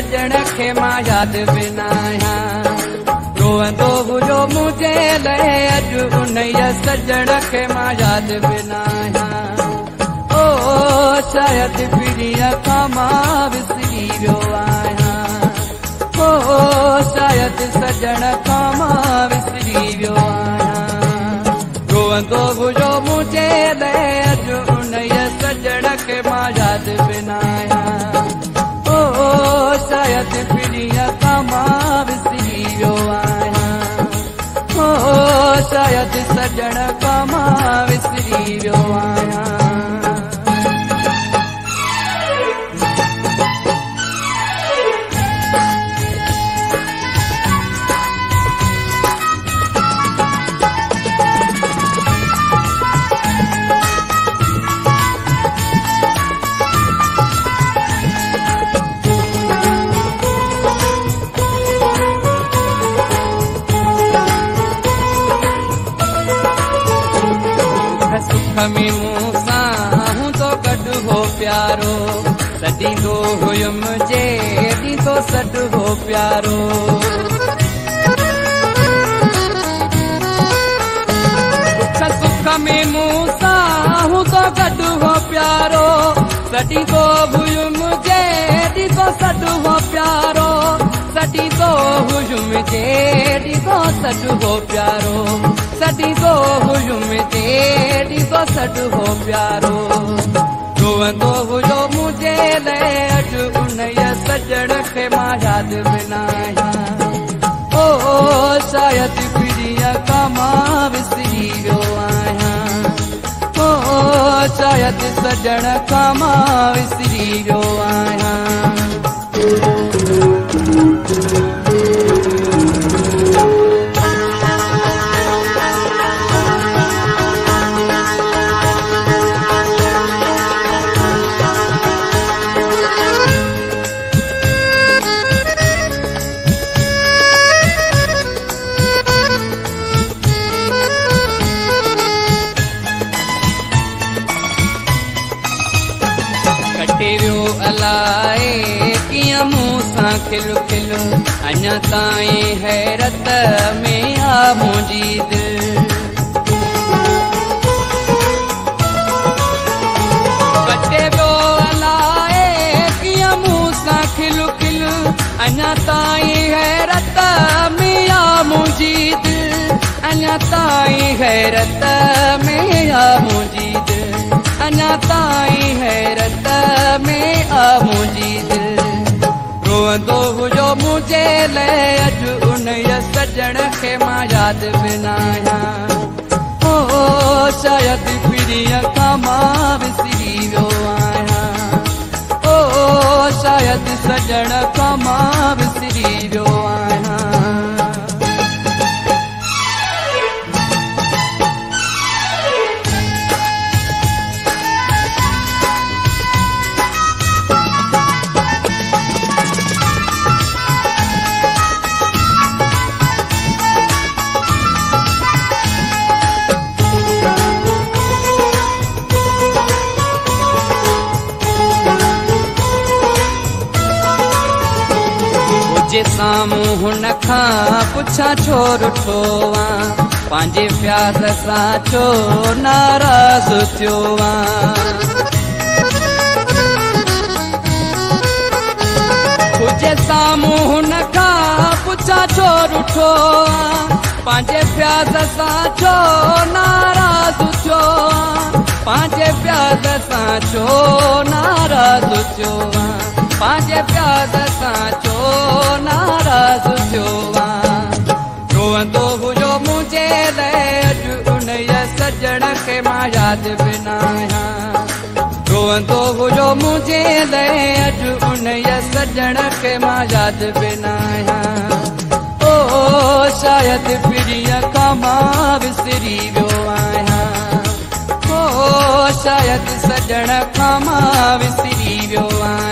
सजण खे मां यादि बिना आहियां रोअंदो हुयो मुंहिंजे लाइ अॼु उन सजण खे मां यादि बिना आहियां ओ शायदि पीड़ीअ खां मां विसरी वियो आहियां ओ शायदि सजण खां मां विसरी वियो आहियां रोअंदो हुयो मुंहिंजे लाइ अॼु उन सजण खे मां यादि बिना आहियां ओ शायदि पीड़ीअ खां मां विसरी वियो आहियां ओ शायदि सजण खां मां विसरी वियो आहियां में मूंसां हूंदो गॾु हो प्यारो सॾींदो हुयुमि जे ॾींदो सॾु हो प्यारो सुख में मूंसां हूंदो गॾु हो प्यारो सॾींदो हुयुमि जे ॾींदो सॾु हो प्यारो सॾींदो हुयुमि जे ॾींदो सॾु हो प्यारो सॾींदो हुयुमि जे ॾींदो सॾु हो प्यारो रोअंदो हुयो मुंहिंजे लाइ अॼु उन सजण खे मां यादि बिना आहियां ओ शायदि पीड़ीअ खां मां विसरी वियो आहियां ओ शायदि सजण खां मां विसरी वियो आहियां अलाए कीअं मूंसां खिलु खिलु अञा ताईं हैरत में आ मुंहिंजी दिलि कटे वियो अलाए कीअं मूंसां खिलु खिलु अञा ताईं हैरत में आ मुंहिंजी दिलि अञा ताईं हैरत में आ मुंहिंजी दिलि अञा ताईं हैरत में आ मुंहिंजी दिलि रोअंदो हुयो मुंहिंजे लाइ अॼु उन सजण खे मां यादि बिना आहियां ओ शायदि पीड़ीअ खां मां विसरी वियो आहियां ओ शायदि सजण खां मां विसरी वियो आहियां जे साम्हूं हुन खां पुछां छो रुठो आं पंहिंजे प्यार सां छो नाराज़ थियो आं जे साम्हूं हुन खां पुछां छो रुठो आं पंहिंजे प्यार सां छो नाराज़ थियो आं पंहिंजे प्यार सां छो नाराज़ थियो आं पंहिंजे प्यार सां छो नाराज़ थियो आं रोअंदो हुयो मुंहिंजे लाइ अॼु उन सजण खे मां यादि बिना आहियां रोअंदो हुयो मुंहिंजे लाइ अॼु उन सजण खे मां यादि बिना आहियां ओ शायदि पीड़ीअ खां मां विसरी वियो आहियां ओ शायदि सजण खां मां विसरी वियो आहियां